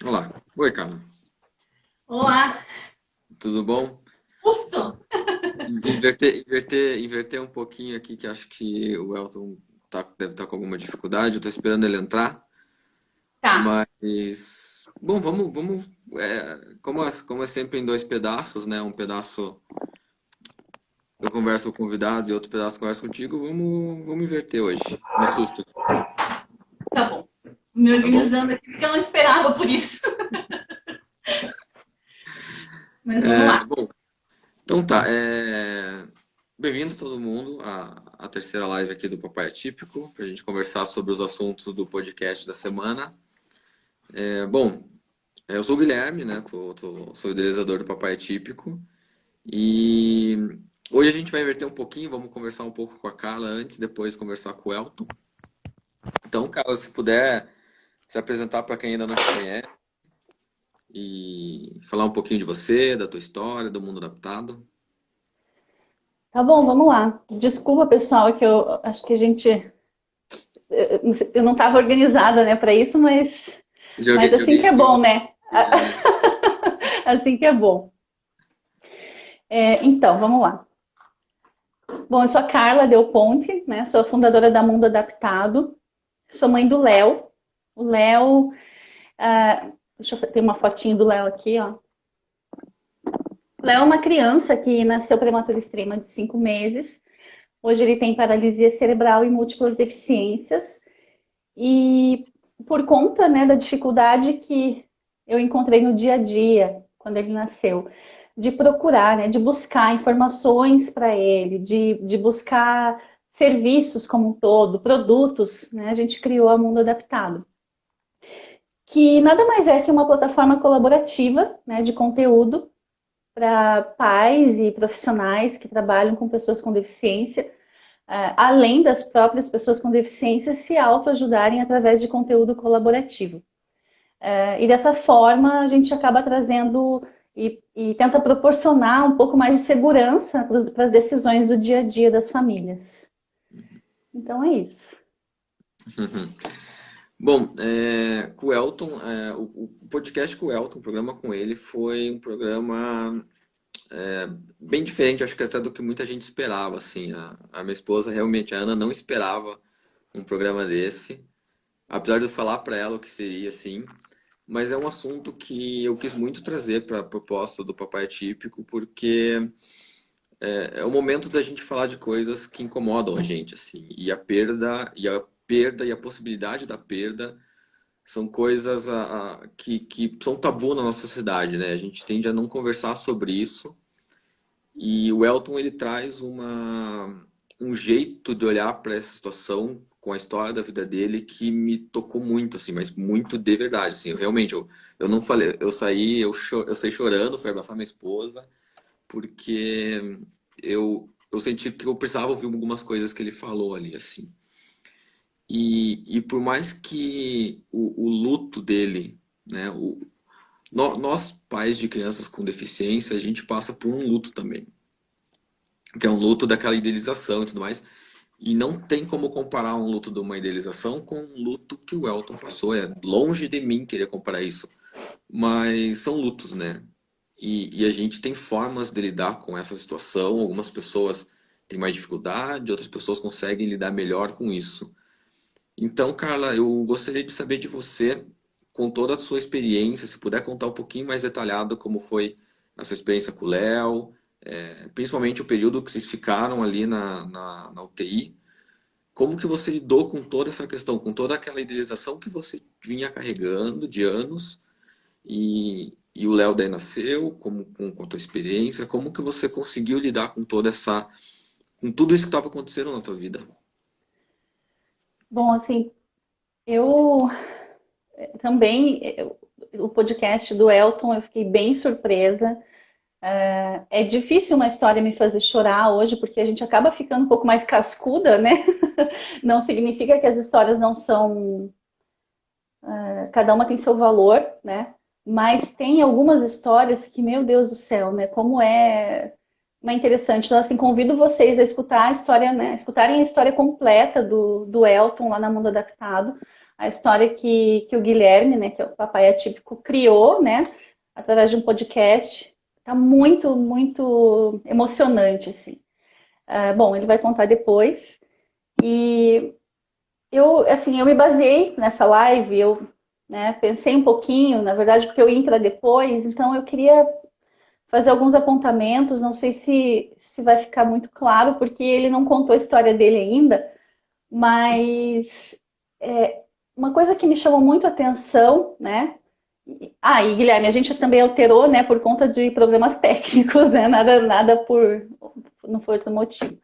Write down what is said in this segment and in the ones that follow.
Olá. Oi, Carla. Olá, Tudo bom? Augusto. Inverter um pouquinho aqui, que acho que o Elton deve estar com alguma dificuldade. Eu tô esperando ele entrar. Tá, Mas, bom, vamos. Como é sempre em dois pedaços, né? Um pedaço eu converso com o convidado e outro pedaço eu converso contigo. Vamos inverter hoje. No susto, tá bom. Me tá bom? organizando aqui, porque eu não esperava por isso. Mas vamos lá. Bom, então tá. Bem-vindo todo mundo à terceira live aqui do Papai Atípico, para a gente conversar sobre os assuntos do podcast da semana. Bom, eu sou o Guilherme, né? Sou o idealizador do Papai Atípico. E hoje a gente vai inverter um pouquinho, vamos conversar um pouco com a Carla antes, depois conversar com o Elton. Então, Carla, se puder se apresentar para quem ainda não te conhece e falar um pouquinho de você, da tua história, do mundo adaptado. Tá bom, vamos lá. Desculpa, pessoal, é que eu acho que a gente. Eu não estava organizada, né, para isso, mas assim que Joguei é aqui bom, uma. né? Assim que é bom. Então, vamos lá. Bom, eu sou a Carla Del Ponte, né? Sou a fundadora da Mundo Adaptado. Sou mãe do Léo. O Léo. Deixa eu ter uma fotinho do Léo aqui, ó. Léo é uma criança que nasceu prematura extrema de 5 meses. Hoje ele tem paralisia cerebral e múltiplas deficiências. E por conta, né, da dificuldade que eu encontrei no dia a dia, quando ele nasceu, de procurar, né, de buscar informações para ele, de buscar serviços como um todo, produtos, né, a gente criou a Mundo Adaptado, que nada mais é que uma plataforma colaborativa, né, de conteúdo para pais e profissionais que trabalham com pessoas com deficiência, além das próprias pessoas com deficiência se autoajudarem através de conteúdo colaborativo. E dessa forma a gente acaba trazendo e tenta proporcionar um pouco mais de segurança para as decisões do dia a dia das famílias. Então é isso. Bom, com o Elton, o podcast com o Elton, o programa com ele, foi um programa bem diferente, acho que até do que muita gente esperava, assim. A minha esposa, realmente, a Ana, não esperava um programa desse, apesar de eu falar para ela o que seria, assim. Mas é um assunto que eu quis muito trazer para a proposta do Papai Atípico, porque é o momento da gente falar de coisas que incomodam a gente, assim. E a perda e a possibilidade da perda são coisas que são tabu na nossa sociedade, né? A gente tende a não conversar sobre isso. E o Elton, ele traz um jeito de olhar para essa situação com a história da vida dele que me tocou muito, assim, mas muito de verdade, assim. Eu não falei, eu saí, eu saí chorando, fui abraçar minha esposa, porque eu senti que eu precisava ouvir algumas coisas que ele falou ali, assim. E por mais que o luto dele, né, nós pais de crianças com deficiência, a gente passa por um luto também, que é um luto daquela idealização e tudo mais. E não tem como comparar um luto de uma idealização com um luto que o Elton passou. É longe de mim querer comparar isso. Mas são lutos, né? E a gente tem formas de lidar com essa situação. Algumas pessoas têm mais dificuldade, outras pessoas conseguem lidar melhor com isso. Então, Carla, eu gostaria de saber de você, com toda a sua experiência, se puder contar um pouquinho mais detalhado como foi a sua experiência com o Léo, principalmente o período que vocês ficaram ali na UTI. Como que você lidou com toda essa questão, com toda aquela idealização que você vinha carregando de anos e o Léo daí nasceu, com a tua experiência, como que você conseguiu lidar com com tudo isso que estava acontecendo na tua vida? Bom, assim, eu também, o podcast do Elton, eu fiquei bem surpresa. É difícil uma história me fazer chorar hoje, porque a gente acaba ficando um pouco mais cascuda, né? Não significa que as histórias não são. Cada uma tem seu valor, né? Mas tem algumas histórias que, meu Deus do céu, né? Como é interessante. Então, assim, convido vocês a escutar a história, né? Escutarem a história completa do Elton lá na Mundo Adaptado. a história que o Guilherme, né, que é o Papai Atípico, criou, né, através de um podcast. Tá muito, muito emocionante, assim. Bom, ele vai contar depois. E assim, eu me baseei nessa live, né, pensei um pouquinho, na verdade, porque eu ia entrar depois, então eu queria fazer alguns apontamentos, não sei se vai ficar muito claro, porque ele não contou a história dele ainda, mas uma coisa que me chamou muito a atenção, né? E Guilherme, a gente também alterou, né, por conta de problemas técnicos, né? Nada não foi outro motivo.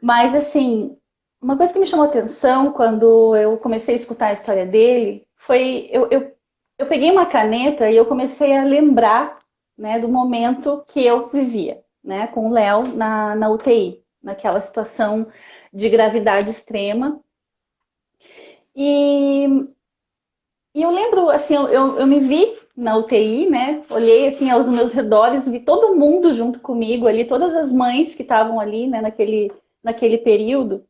Mas, assim, uma coisa que me chamou a atenção quando eu comecei a escutar a história dele foi eu peguei uma caneta e eu comecei a lembrar, né, do momento que eu vivia, né, com o Léo na UTI, naquela situação de gravidade extrema. E, e eu lembro, assim, eu me vi na UTI, né? Olhei assim aos meus redores, vi todo mundo junto comigo ali, todas as mães que estavam ali, né, naquele período,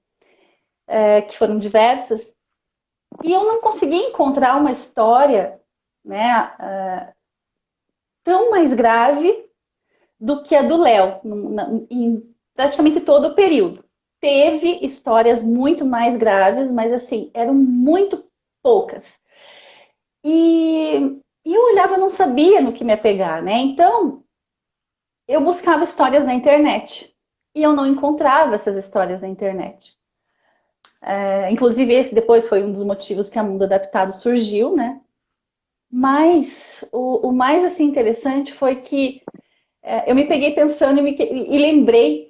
que foram diversas, e eu não consegui encontrar uma história, né, tão mais grave do que a do Léo, em praticamente todo o período. Teve histórias muito mais graves, mas assim, eram muito poucas. E eu olhava e não sabia no que me apegar, né? Então, eu buscava histórias na internet. E eu não encontrava essas histórias na internet. Inclusive, esse depois foi um dos motivos que a Mundo Adaptado surgiu, né? Mas o mais assim, interessante foi que eu me peguei pensando e lembrei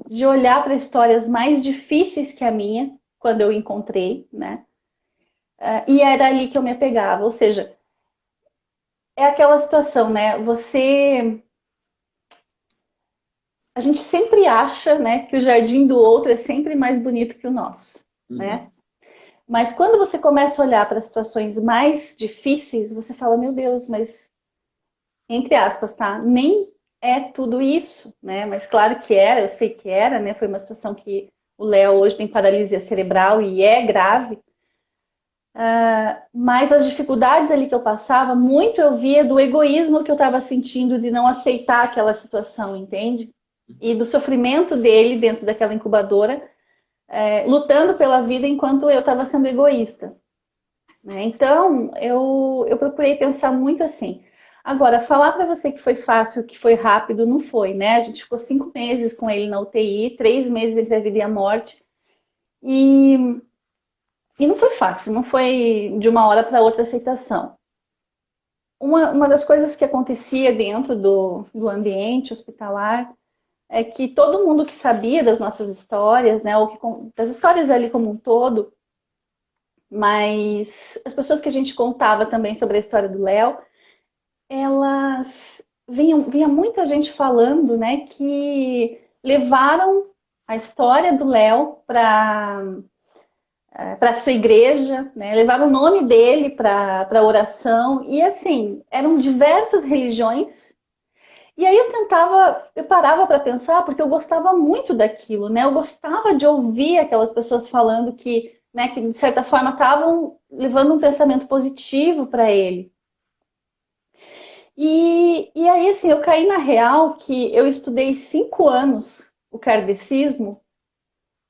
de olhar para histórias mais difíceis que a minha, quando eu encontrei, né? E era ali que eu me apegava. Ou seja, é aquela situação, né? A gente sempre acha, né, que o jardim do outro é sempre mais bonito que o nosso, Uhum. né? Mas quando você começa a olhar para situações mais difíceis, você fala, meu Deus, mas entre aspas, tá? Nem é tudo isso, né? Mas claro que era, eu sei que era, né? Foi uma situação que o Léo hoje tem paralisia cerebral e é grave. Mas as dificuldades ali que eu passava, muito eu via do egoísmo que eu estava sentindo de não aceitar aquela situação, entende? E do sofrimento dele dentro daquela incubadora, lutando pela vida enquanto eu estava sendo egoísta. Né? Então, eu procurei pensar muito assim. Agora, falar para você que foi fácil, que foi rápido, não foi, né? A gente ficou 5 meses com ele na UTI, 3 meses entre a vida e a morte. E, e não foi fácil, não foi de uma hora para outra a aceitação. Uma das coisas que acontecia dentro do ambiente hospitalar é que todo mundo que sabia das nossas histórias, né, ou das histórias ali como um todo, mas as pessoas que a gente contava também sobre a história do Léo, elas vinha muita gente falando, né, que levaram a história do Léo para sua igreja, né, levaram o nome dele para oração e assim eram diversas religiões. E aí eu parava para pensar porque eu gostava muito daquilo, né? Eu gostava de ouvir aquelas pessoas falando que, né, que de certa forma estavam levando um pensamento positivo para ele. E aí, assim, eu caí na real que eu estudei 5 anos o kardecismo,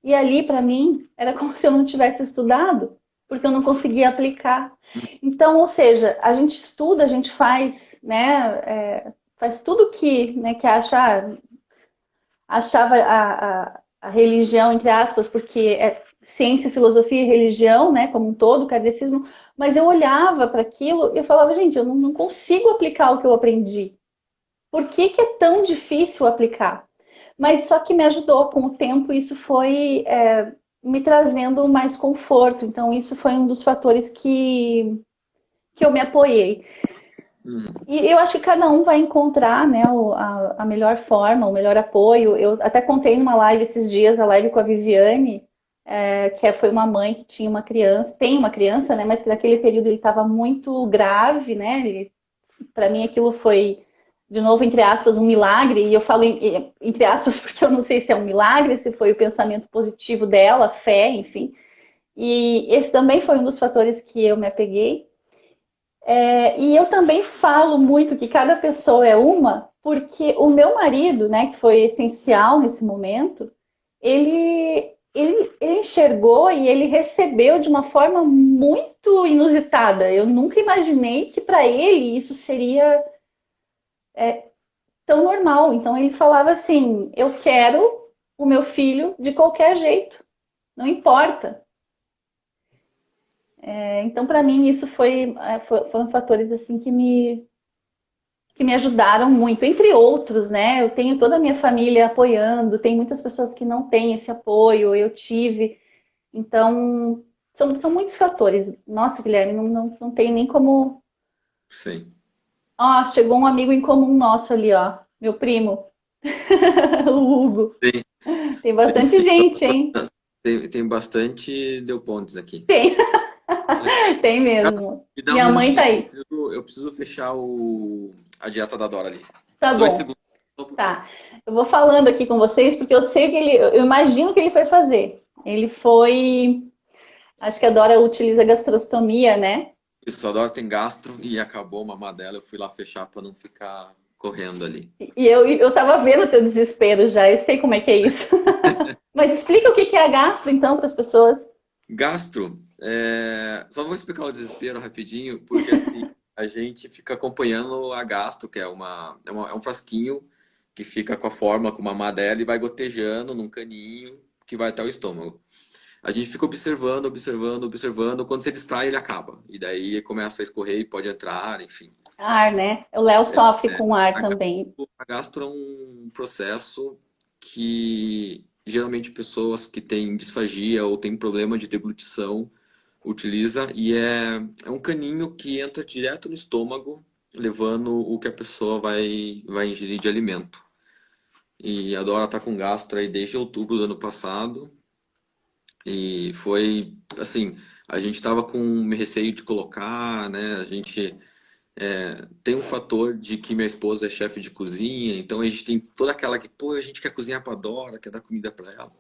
e ali, para mim, era como se eu não tivesse estudado, porque eu não conseguia aplicar. Então, ou seja, a gente estuda, a gente faz, né, faz tudo que achava a religião, entre aspas, porque é ciência, filosofia e religião, né, como um todo, o kardecismo, mas eu olhava para aquilo e eu falava, gente, eu não consigo aplicar o que eu aprendi. Por que é tão difícil aplicar? Mas só que me ajudou com o tempo, isso foi me trazendo mais conforto. Então, isso foi um dos fatores que eu me apoiei. Uhum. E eu acho que cada um vai encontrar, né, a melhor forma, o melhor apoio. Eu até contei numa live esses dias, a live com a Viviane, foi uma mãe que tinha uma criança, tem uma criança, né, mas que naquele período ele estava muito grave, né? Para mim aquilo foi, de novo, entre aspas, um milagre. E eu falo entre aspas porque eu não sei se é um milagre, se foi o pensamento positivo dela, fé, enfim. E esse também foi um dos fatores que eu me apeguei. E eu também falo muito que cada pessoa é uma, porque o meu marido, né, que foi essencial nesse momento, ele enxergou e ele recebeu de uma forma muito inusitada. Eu nunca imaginei que para ele isso seria tão normal. Então ele falava assim: eu quero o meu filho de qualquer jeito, não importa. Então para mim isso foram fatores assim que me ajudaram muito, entre outros, né? Eu tenho toda a minha família apoiando, tem muitas pessoas que não têm esse apoio, eu tive. Então, são muitos fatores. Nossa, Guilherme, não tem nem como. Sim. Ó, chegou um amigo em comum nosso ali, ó. Meu primo, o Hugo. Tem, Tem tem bastante sim. gente, hein? Tem bastante deu pontos aqui. Tem, É. tem Cara, mesmo. me dá um Minha mãe tá minutinho, aí. eu preciso fechar a dieta da Dora ali. Tá Dois bom, segundos. tá. Eu vou falando aqui com vocês porque eu sei que eu imagino que ele foi fazer. Ele foi, acho que a Dora utiliza gastrostomia, né? Isso, a Dora tem gastro e acabou a mamar dela. Eu fui lá fechar para não ficar correndo ali. E eu tava vendo o teu desespero já, eu sei como é que é isso. Mas explica o que é a gastro, então, para as pessoas. Gastro, só vou explicar o desespero rapidinho, porque assim, a gente fica acompanhando a gastro, que é um frasquinho que fica com a forma, com uma madela e vai gotejando num caninho que vai até o estômago. A gente fica observando, observando, observando. Quando você distrai, ele acaba. E daí começa a escorrer e pode entrar, enfim. Ar, né? O Léo sofre É, com ar a também. a gastro é um processo que geralmente pessoas que têm disfagia ou têm problema de deglutição utiliza e é um caninho que entra direto no estômago, levando o que a pessoa vai ingerir de alimento. E a Dora tá com gastro aí desde outubro do ano passado e foi assim, a gente tava com receio de colocar, né? A gente tem um fator de que minha esposa é chefe de cozinha, então a gente tem toda aquela que, pô, a gente quer cozinhar pra Dora, quer dar comida pra ela.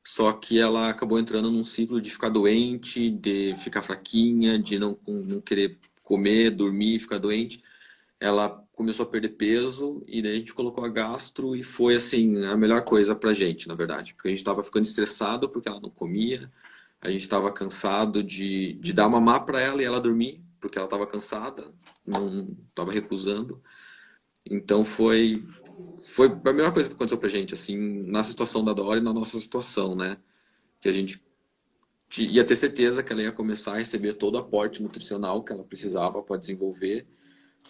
Só que ela acabou entrando num ciclo de ficar doente, de ficar fraquinha, de não querer comer, dormir, ficar doente. Ela começou a perder peso e daí a gente colocou a gastro e foi assim a melhor coisa pra gente, na verdade, porque a gente tava ficando estressado porque ela não comia, a gente tava cansado de dar mamar pra ela e ela dormir, porque ela tava cansada, não tava recusando. Então foi a melhor coisa que aconteceu pra gente, assim, na situação da Dora e na nossa situação, né? Que a gente ia ter certeza que ela ia começar a receber todo o aporte nutricional que ela precisava para desenvolver,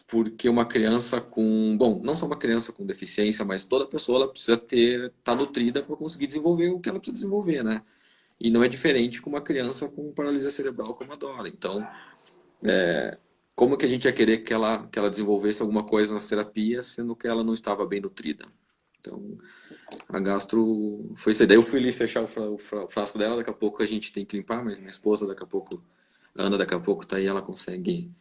porque uma criança com, bom, não só uma criança com deficiência, mas toda pessoa ela precisa estar nutrida para conseguir desenvolver o que ela precisa desenvolver, né? E não é diferente com uma criança com paralisia cerebral como a Dora. Então, como que a gente ia querer que ela desenvolvesse alguma coisa nas terapias, sendo que ela não estava bem nutrida? Então, a gastro foi isso aí. Daí eu fui ali fechar o frasco dela, daqui a pouco a gente tem que limpar, mas minha esposa daqui a pouco, a Ana daqui a pouco tá aí, ela consegue.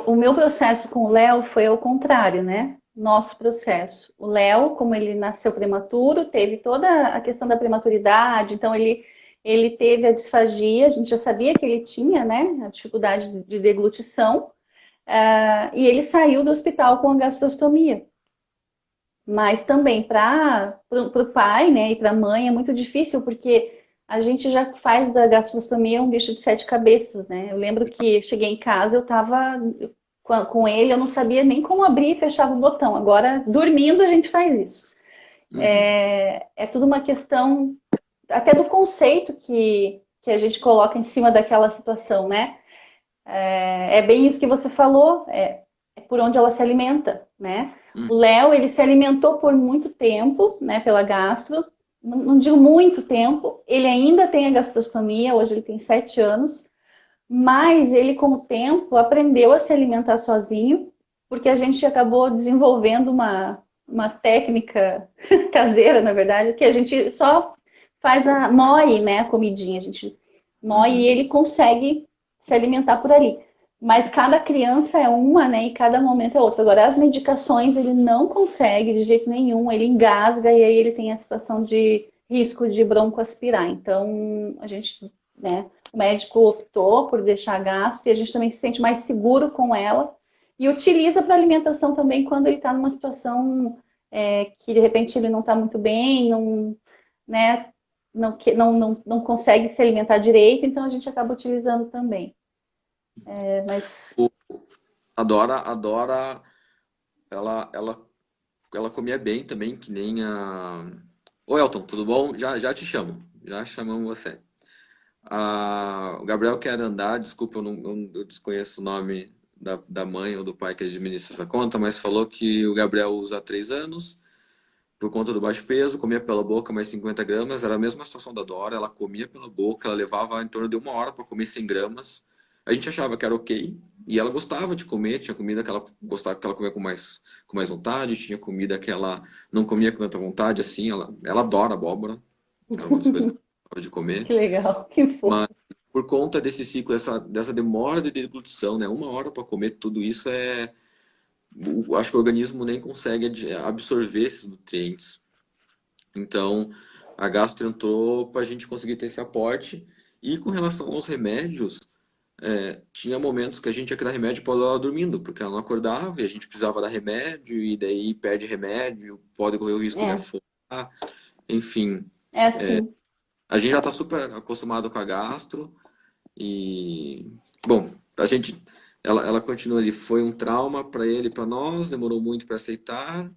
O meu processo com o Léo foi ao contrário, né? Nosso processo. O Léo, como ele nasceu prematuro, teve toda a questão da prematuridade, então ele teve a disfagia, a gente já sabia que ele tinha, né? A dificuldade de deglutição, e ele saiu do hospital com a gastrostomia. Mas também para o pai, né, e para a mãe é muito difícil, porque a gente já faz da gastrostomia um bicho de sete cabeças, né? Eu lembro que cheguei em casa, eu estava com ele, eu não sabia nem como abrir e fechava o botão. Agora, dormindo, a gente faz isso. Uhum. É tudo uma questão até do conceito que a gente coloca em cima daquela situação, né? É bem isso que você falou, é por onde ela se alimenta, né? Uhum. O Léo, ele se alimentou por muito tempo, né, pela gastro, não digo muito tempo, ele ainda tem a gastrostomia, hoje ele tem 7 anos, mas ele, com o tempo, aprendeu a se alimentar sozinho, porque a gente acabou desenvolvendo uma técnica caseira, na verdade, que a gente só moe, né, a comidinha, a gente moe e Uhum. ele consegue se alimentar por ali. Mas cada criança é uma, né, e cada momento é outro. Agora, as medicações ele não consegue de jeito nenhum, ele engasga e aí ele tem a situação de risco de broncoaspirar. Então, a gente, né, o médico optou por deixar gastro e a gente também se sente mais seguro com ela e utiliza para alimentação também quando ele está numa situação que de repente ele não está muito bem, não, né, não consegue se alimentar direito, então a gente acaba utilizando também. Mas O- a Dora, ela comia bem também, que nem a. Ô Elton, tudo bom? Já te chamo. Já chamamos você. O Gabriel quer andar, desculpa, eu desconheço o nome da mãe ou do pai que administra essa conta, mas falou que o Gabriel usa há 3 anos, por conta do baixo peso, comia pela boca mais 50 gramas, era a mesma situação da Dora, ela comia pela boca, ela levava em torno de 1 hora para comer 100 gramas. A gente achava que era ok, e ela gostava de comer, tinha comida que ela gostava, que ela comia com mais vontade, tinha comida que ela não comia com tanta vontade, assim, ela adora abóbora, era uma das coisas que ela gostava de comer. que legal, que Mas fofo. por conta desse ciclo, dessa demora de deglutição, né? 1 hora para comer tudo isso acho que o organismo nem consegue absorver esses nutrientes. Então, a gastro entrou para a gente conseguir ter esse aporte. E com relação aos remédios, tinha momentos que a gente ia dar remédio para ela dormindo, porque ela não acordava e a gente precisava dar remédio, e daí perde remédio, pode correr o risco de É, afogar, enfim. é assim. A gente já está super acostumado com a gastro. E, bom, ela continua ali. Foi um trauma para ele, para nós, demorou muito para aceitar.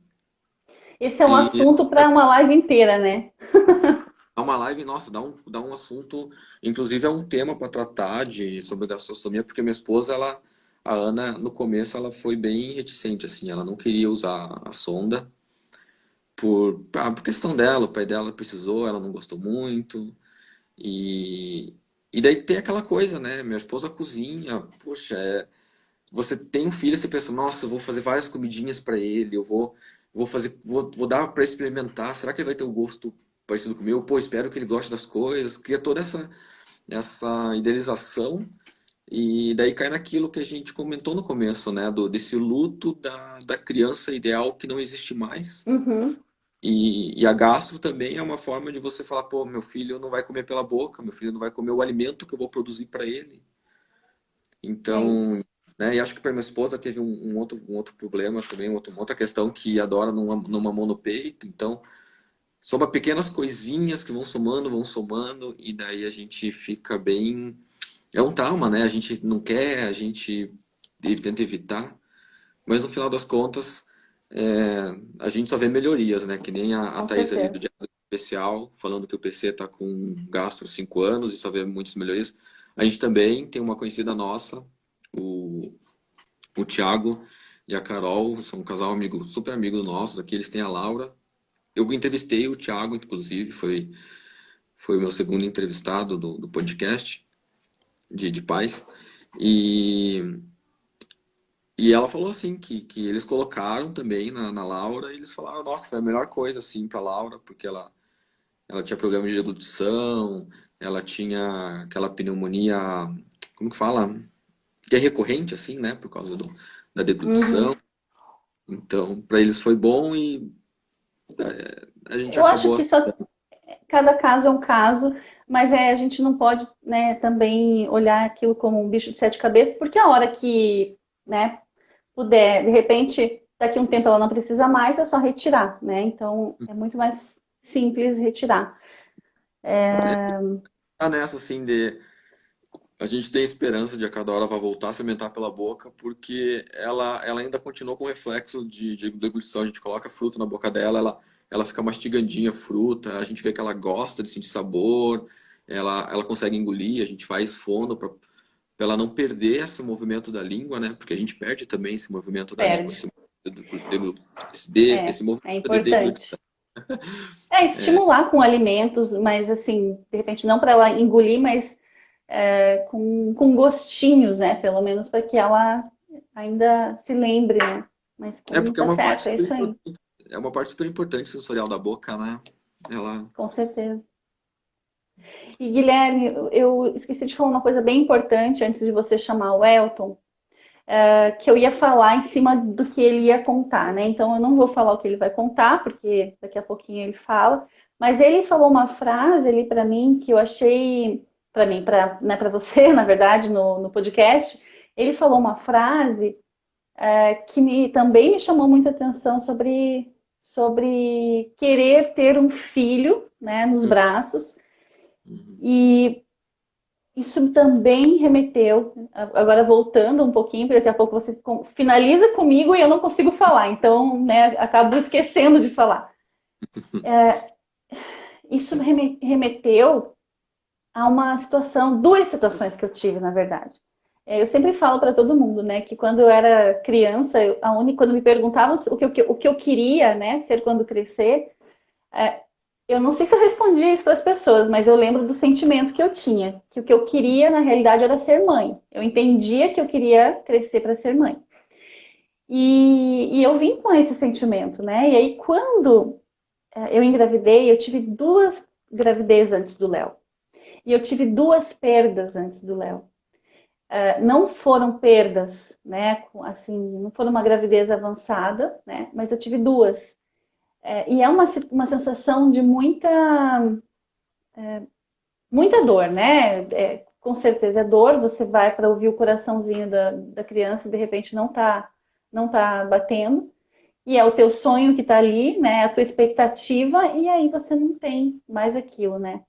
Esse é um E assunto para uma live inteira, né? é uma live, nossa, dá um assunto, inclusive é um tema para tratar sobre gastrostomia, porque minha esposa, a Ana, no começo, ela foi bem reticente, assim, ela não queria usar a sonda por questão dela, o pai dela precisou, ela não gostou muito. E, e daí tem aquela coisa, né? Minha esposa cozinha, poxa, você tem um filho, você pensa, nossa, eu vou fazer várias comidinhas para ele, vou fazer, vou dar para experimentar. Será que ele vai ter o gosto parecido com o meu? Pô, espero que ele goste das coisas. Cria toda essa idealização e daí cai naquilo que a gente comentou no começo, né? Desse luto da criança ideal que não existe mais. Uhum, E a gastro também é uma forma de você falar, pô, meu filho não vai comer pela boca, meu filho não vai comer o alimento que eu vou produzir para ele. é Então, isso. né, e acho que para minha esposa teve um outro problema também, uma outra questão que a Dora não mamou no peito. Então, são pequenas coisinhas que vão somando, e daí a gente fica bem. É um trauma, né? A gente não quer, a gente tenta evitar, mas no final das contas, a gente só vê melhorias, né? Que nem a Com Thaís ali do certeza. Diário Especial, falando que o PC tá com gastro 5 anos e só vê muitas melhorias. A gente também tem uma conhecida nossa, o o Thiago e a Carol, são um casal amigo, super amigo nosso. Aqui eles têm a Laura. Eu entrevistei o Thiago, inclusive, foi o meu segundo entrevistado do podcast de pais. E, e ela falou assim que eles colocaram também na Laura, e eles falaram, nossa, foi a melhor coisa assim para Laura, porque ela tinha problema de deglutição, ela tinha aquela pneumonia, como que fala? Que é recorrente assim, né, por causa da deglutição. Uhum. Então, para eles foi bom e a gente Eu acho acabou que assim. só cada caso é um caso, mas a gente não pode, né, também olhar aquilo como um bicho de sete cabeças, porque a hora que, né, puder, de repente, daqui a um tempo ela não precisa mais, é só retirar, né? Então é muito mais simples retirar. Tá nessa assim de a gente tem esperança de a cada hora vai voltar a se alimentar pela boca, porque ela ainda continua com reflexo de deglutição. A gente coloca fruta na boca dela, ela fica mastigandinha a fruta, a gente vê que ela gosta de sentir sabor, ela consegue engolir, a gente faz fono para ela não perder esse movimento da língua, né? Porque a gente perde também esse movimento da língua, Perde. esse movimento É de deglutição. importante. É estimular com alimentos, mas assim, de repente não para ela engolir, mas com gostinhos, né? Pelo menos para que ela ainda se lembre, né? Mas É porque é tá uma parte certo, é super isso aí, importante, é uma parte super importante sensorial da boca, né? Ela com certeza. E Guilherme, eu esqueci de falar uma coisa bem importante antes de você chamar o Elton, que eu ia falar em cima do que ele ia contar, né? Então eu não vou falar o que ele vai contar, porque daqui a pouquinho ele fala, mas ele falou uma frase ali para mim que eu achei para mim, né, para você, na verdade, no podcast, ele falou uma frase que também me chamou muita atenção sobre querer ter um filho, né, nos braços. Uhum. E isso também remeteu, agora voltando um pouquinho, porque daqui a pouco você finaliza comigo e eu não consigo falar, então, né, acabo esquecendo de falar. Isso remeteu a uma situação, duas situações que eu tive, na verdade. Eu sempre falo para todo mundo, né, que quando eu era criança, quando me perguntavam o que eu queria, né, ser quando crescer, eu não sei se eu respondia isso para as pessoas, mas eu lembro do sentimento que eu tinha, que o que eu queria, na realidade, era ser mãe. Eu entendia que eu queria crescer para ser mãe. E eu vim com esse sentimento, né? E aí, quando eu engravidei, eu tive duas gravidez antes do Léo. E eu tive duas perdas antes do Léo. Não foram perdas, né? Assim, não foi uma gravidez avançada, né? Mas eu tive duas. E é uma sensação de muita dor, né? Com certeza é dor. Você vai para ouvir o coraçãozinho da criança e de repente não tá batendo. E é o teu sonho que está ali, né? A tua expectativa, e aí você não tem mais aquilo, né?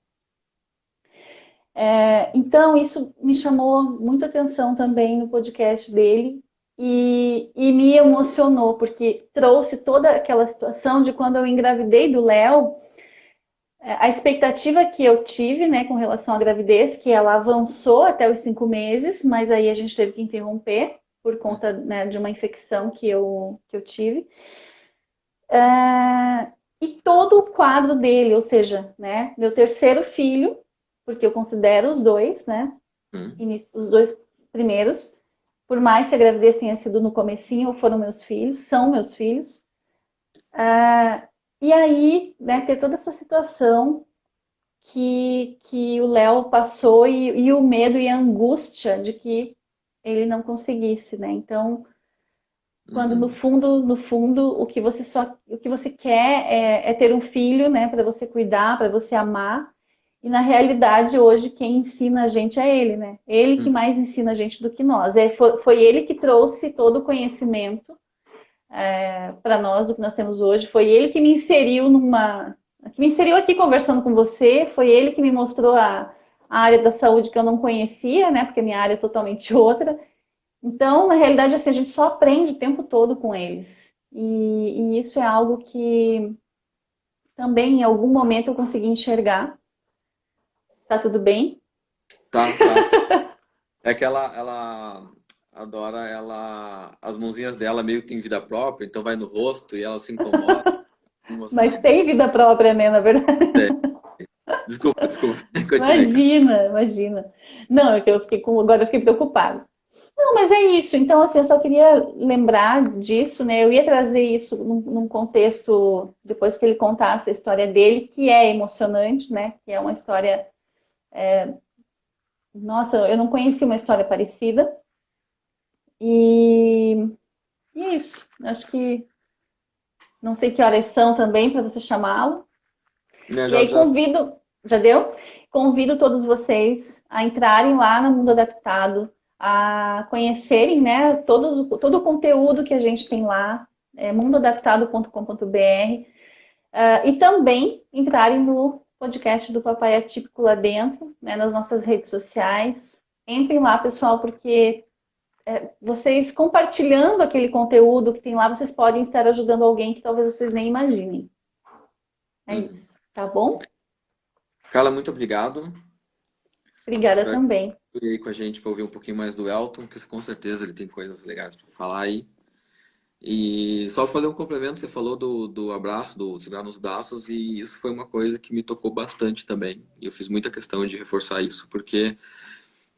Então, isso me chamou muita atenção também no podcast dele e me emocionou, porque trouxe toda aquela situação de quando eu engravidei do Léo, a expectativa que eu tive, né, com relação à gravidez, que ela avançou até os 5 meses, mas aí a gente teve que interromper por conta, né, de uma infecção que eu tive. E todo o quadro dele, ou seja, né, meu terceiro filho, porque eu considero os dois, né, Uhum. os dois primeiros, por mais que a gravidez tenha sido no comecinho, foram meus filhos, são meus filhos. E aí, né, ter toda essa situação que o Léo passou e o medo e a angústia de que ele não conseguisse, né? Então, quando no Uhum. fundo, no fundo, o que você quer é ter um filho, né, para você cuidar, para você amar. E na realidade, hoje, quem ensina a gente é ele, né? Ele que Uhum. mais ensina a gente do que nós. Foi ele que trouxe todo o conhecimento para nós do que nós temos hoje. Foi ele que me inseriu aqui conversando com você. Foi ele que me mostrou a área da saúde que eu não conhecia, né? Porque minha área é totalmente outra. Então, na realidade, assim, a gente só aprende o tempo todo com eles. E isso é algo que também em algum momento eu consegui enxergar. Tá tudo bem? Tá, tá. É que ela adora, as mãozinhas dela meio que têm vida própria, então vai no rosto e ela se incomoda com Mas mostrar. tem vida própria, né, na verdade. Desculpa, desculpa. Continue, cara. Imagina, imagina. Não, é que agora eu fiquei preocupada. Não, mas é isso. Então, assim, eu só queria lembrar disso, né? Eu ia trazer isso num contexto, depois que ele contasse a história dele, que é emocionante, né? Que é uma história. Nossa, eu não conheci uma história parecida. E, e é isso. Acho que não sei que horas são também para você chamá-lo. Né, E já, aí já. convido, já deu? Convido todos vocês a entrarem lá no Mundo Adaptado, a conhecerem, né, todo o conteúdo que a gente tem lá, mundoadaptado.com.br, e também entrarem no podcast do Papai Atípico lá dentro, né, nas nossas redes sociais. Entrem lá, pessoal, porque vocês compartilhando aquele conteúdo que tem lá, vocês podem estar ajudando alguém que talvez vocês nem imaginem. É Uhum. isso, tá bom? Carla, muito obrigado. Obrigada Espero que também. você fique aí com a gente para ouvir um pouquinho mais do Elton, que com certeza ele tem coisas legais para falar aí. E só fazer um complemento, você falou do abraço, do segurar nos braços, e isso foi uma coisa que me tocou bastante também. E eu fiz muita questão de reforçar isso, porque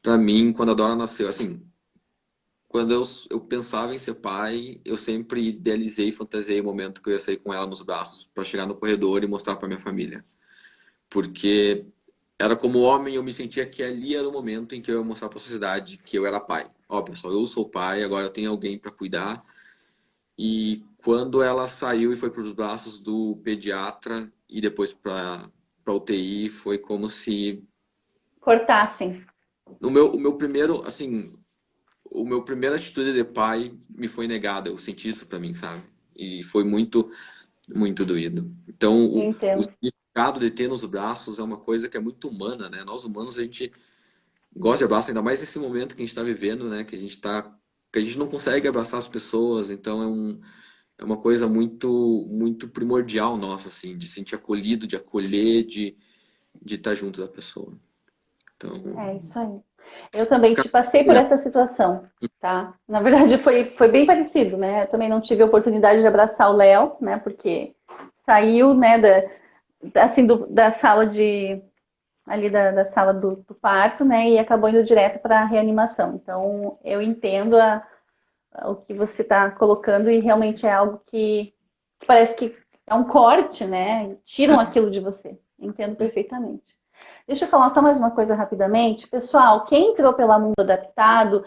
para mim, quando a Dora nasceu, assim, quando eu pensava em ser pai, eu sempre idealizei e fantasiei o momento que eu ia sair com ela nos braços, para chegar no corredor e mostrar para minha família. Porque era como homem, eu me sentia que ali era o momento em que eu ia mostrar para a sociedade que eu era pai. Ó, pessoal, eu sou pai, agora eu tenho alguém para cuidar. E quando ela saiu e foi para os braços do pediatra e depois para UTI, foi como se cortassem. O meu primeiro, assim, o meu primeira atitude de pai me foi negada. Eu senti isso pra mim, sabe? E foi muito, muito doído. Então, o Entendo. significado de ter nos braços é uma coisa que é muito humana, né? Nós humanos, a gente gosta de abraço, ainda mais nesse momento que a gente está vivendo, né? Que a gente não consegue abraçar as pessoas, então é uma coisa muito, muito primordial nossa, assim, de sentir acolhido, de acolher, de estar junto da pessoa. Então, É isso aí. Eu também te passei por é, essa situação, tá? Na verdade, foi bem parecido, né? Eu também não tive a oportunidade de abraçar o Léo, né? Porque saiu, né, assim, da sala ali da sala do parto, né? E acabou indo direto para a reanimação. Então, eu entendo o que você está colocando e realmente é algo que parece que é um corte, né? Tiram aquilo de você. Entendo perfeitamente. Deixa eu falar só mais uma coisa rapidamente. Pessoal, quem entrou pela Mundo Adaptado,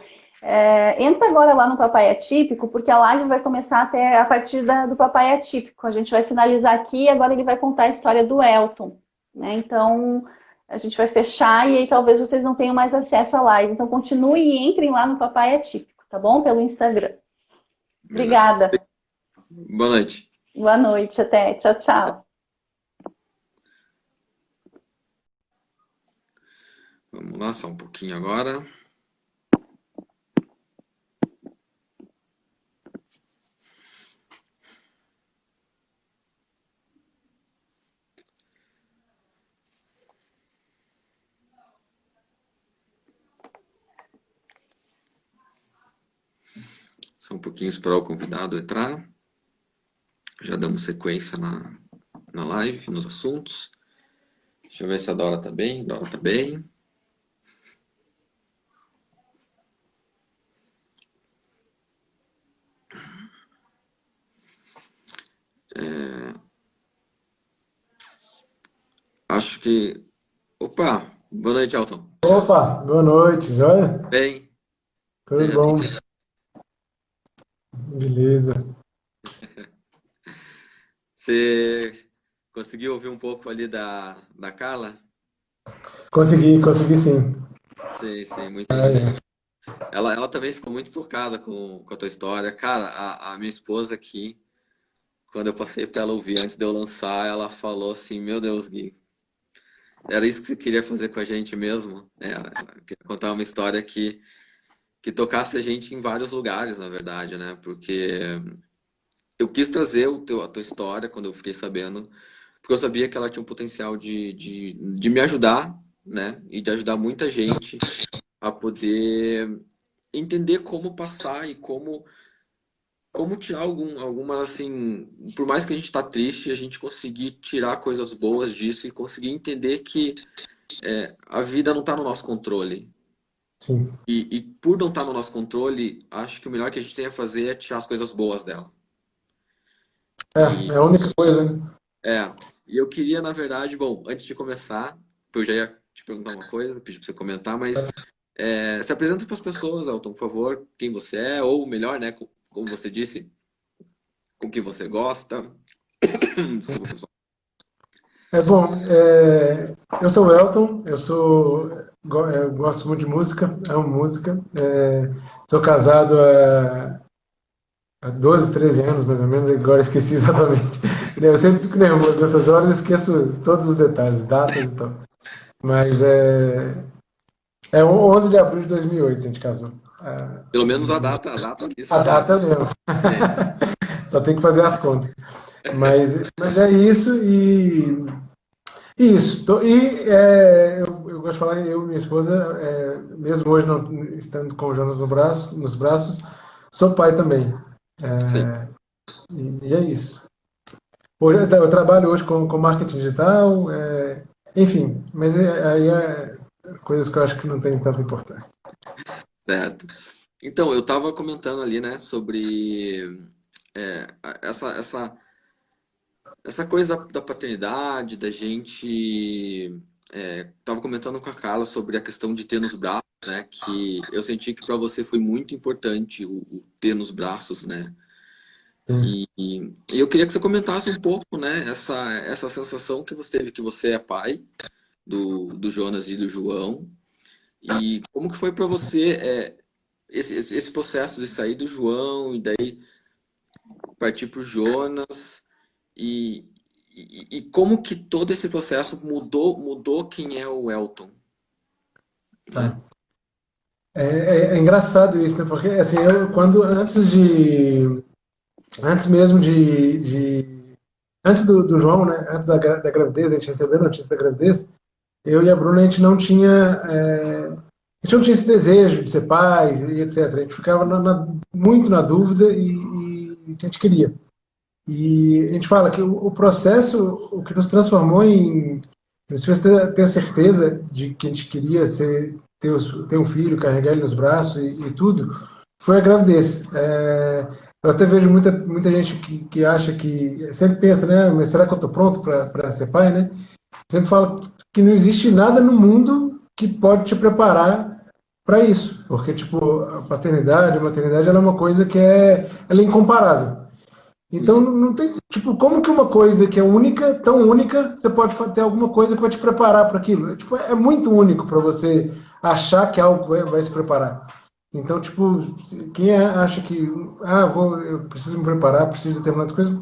entra agora lá no Papai Atípico, porque a live vai começar até a partir do Papai Atípico. A gente vai finalizar aqui e agora ele vai contar a história do Elton, né? Então, a gente vai fechar e aí talvez vocês não tenham mais acesso à live. Então, continue e entrem lá no Papai Atípico, tá bom? Pelo Instagram. beleza. Obrigada. Boa noite. Boa noite. Até. Tchau, tchau. Vamos lá, só um pouquinho agora. Só um pouquinho esperar o convidado entrar. Já damos sequência na live, nos assuntos. Deixa eu ver se a Dora tá bem. Dora tá bem. Acho que. Opa! Boa noite, Alton. Opa, boa noite, joia? Bem, Tudo seja bem. bom? Beleza. Você conseguiu ouvir um pouco ali da Carla? Consegui sim. Sei, muito Ah, gente. é. Ela também ficou muito tocada com a tua história. Cara, a minha esposa aqui, quando eu passei pra ela ouvir antes de eu lançar, ela falou assim: Meu Deus, Gui, era isso que você queria fazer com a gente mesmo? Ela queria contar uma história que tocasse a gente em vários lugares, na verdade, né? Porque eu quis trazer a tua história quando eu fiquei sabendo, porque eu sabia que ela tinha um potencial de me ajudar, né? E de ajudar muita gente a poder entender como passar e como tirar alguma, assim, por mais que a gente tá triste, a gente conseguir tirar coisas boas disso e conseguir entender que a vida não tá no nosso controle. Sim. E por não estar no nosso controle, acho que o melhor que a gente tem a fazer é tirar as coisas boas dela. É a única coisa, né? É, e eu queria, na verdade, bom, antes de começar, eu já ia te perguntar uma coisa, pedir pra você comentar, mas se apresenta para as pessoas, Elton, por favor, quem você é, ou melhor, né, como você disse, o que você gosta. Desculpa, pessoal. Bom, eu sou o Elton, eu gosto muito de música, amo música. Sou casado há 12, 13 anos, mais ou menos, agora esqueci exatamente. Eu sempre fico nervoso nessas horas, esqueço todos os detalhes, datas e tal. Mas é 11 de abril de 2008 a gente casou. Pelo menos a data ali, você A data sabe, eu né? lembro. É, Só tem que fazer as contas. Mas é isso e isso. Eu gosto de falar, eu e minha esposa, mesmo hoje não estando com o Jonas nos braços, sou pai também. sim, É, e é isso. Hoje, eu trabalho hoje com marketing digital, enfim, mas aí é coisas que eu acho que não tem tanta importância. certo. Então, eu estava comentando ali, né, sobre é, essa coisa da paternidade, da gente. Tava comentando com a Carla sobre a questão de ter nos braços, né? Que eu senti que para você foi muito importante o ter nos braços, né? Sim. E eu queria que você comentasse um pouco, né? Essa sensação que você teve que você é pai do Jonas e do João. E como que foi para você esse processo de sair do João e daí partir para o Jonas? E, e como que todo esse processo mudou quem é o Elton, né? Tá. É engraçado isso, né? Porque assim, eu quando antes mesmo antes do João, né? Antes da gravidez, a gente recebeu a notícia da gravidez, eu e a Bruna, a gente não tinha, a gente não tinha esse desejo de ser pais e etc. A gente ficava muito na dúvida e a gente queria. E a gente fala que o processo, o que nos transformou nos fez ter certeza de que a gente queria ter um filho, carregar ele nos braços e tudo, foi a gravidez. Eu até vejo muita gente que acha que, sempre pensa, né, mas será que eu estou pronto para ser pai, né? Sempre falo que não existe nada no mundo que pode te preparar para isso, porque tipo a paternidade, a maternidade, ela é uma coisa ela é incomparável. Então Uhum. não tem, tipo, como que uma coisa que é única, tão única, você pode ter alguma coisa que vai te preparar para aquilo? Tipo, é muito único para você achar que algo vai se preparar. Então, tipo, quem acha que eu preciso me preparar, preciso de determinadas coisas,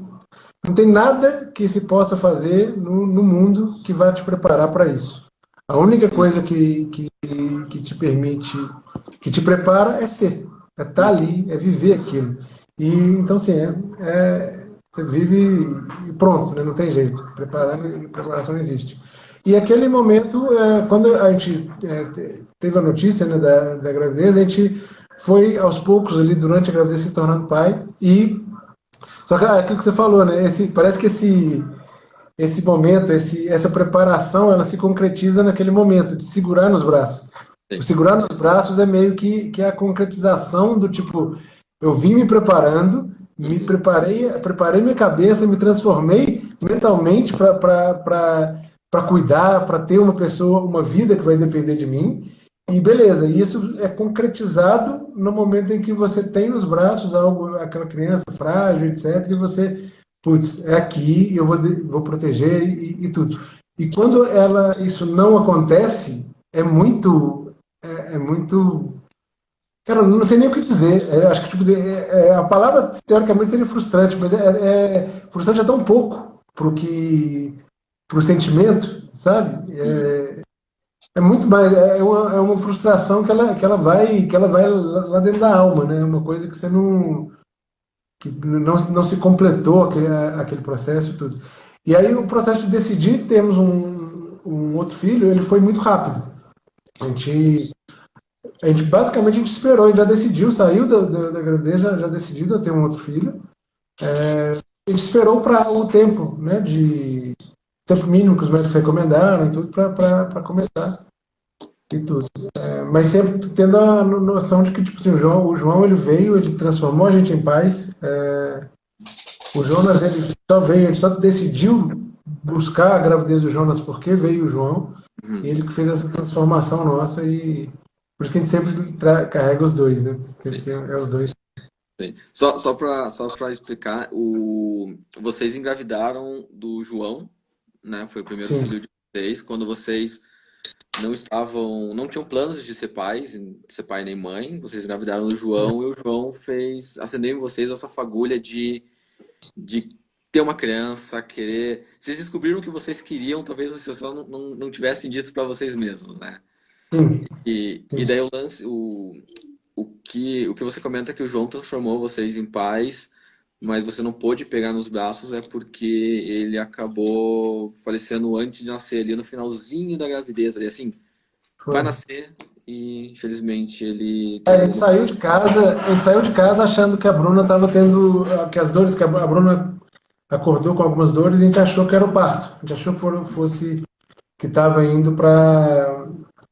não tem nada que se possa fazer no mundo que vai te preparar para isso. A única coisa que te permite, que te prepara é ser, é estar ali, é viver aquilo. E então, assim, você vive e pronto, né? Não tem jeito. Preparação não existe. E aquele momento, quando a gente teve a notícia, né, da gravidez, a gente foi aos poucos ali durante a gravidez se tornando pai e só que aquilo que você falou, né? Parece que esse momento, essa preparação, ela se concretiza naquele momento de segurar nos braços. O Sim. segurar nos braços é meio que a concretização do tipo, eu vim me preparando, me Uhum. preparei minha cabeça, me transformei mentalmente para cuidar, para ter uma pessoa, uma vida que vai depender de mim. E beleza, e isso é concretizado no momento em que você tem nos braços aquela criança frágil, etc., e você, putz, é aqui, eu vou proteger e tudo. E quando isso não acontece, é muito. Cara, eu não sei nem o que dizer. Acho que tipo, a palavra teoricamente seria frustrante, mas frustrante é tão pouco pro sentimento, sabe? Uhum. É muito mais, é uma frustração que ela vai lá dentro da alma, né? É uma coisa que você não se completou aquele processo e tudo. E aí o processo de decidir termos um outro filho, ele foi muito rápido. A gente, basicamente a gente esperou, a gente já decidiu, saiu da gravidez, já decidido a ter um outro filho. A gente esperou para o tempo, né? De tempo mínimo que os médicos recomendaram e tudo para começar e tudo. Mas sempre tendo a noção de que, tipo assim, o João ele veio, ele transformou a gente em paz. O Jonas, ele só decidiu buscar a gravidez do Jonas porque veio o João. E Uhum. ele que fez essa transformação nossa e por isso que a gente sempre carrega os dois, né? Sim, É os dois. sim. Só para explicar, vocês engravidaram do João, né? Foi o primeiro Sim. filho de vocês, quando vocês não tinham planos de ser pais, de ser pai nem mãe. Vocês engravidaram do João e o João acendeu em vocês essa fagulha de ter uma criança, querer. Vocês descobriram o que vocês queriam, talvez vocês só não tivessem dito para vocês mesmos, né? Sim, E sim. daí o lance, o que você comenta é que o João transformou vocês em pais, mas você não pôde pegar nos braços é porque ele acabou falecendo antes de nascer, ali no finalzinho da gravidez, ali assim, vai Foi. nascer e infelizmente ele A tomou gente uma. saiu de casa, a gente saiu de casa achando que a Bruna estava tendo, que as dores, que a Bruna acordou com algumas dores e a gente achou que era o parto. A gente achou que fosse que estava indo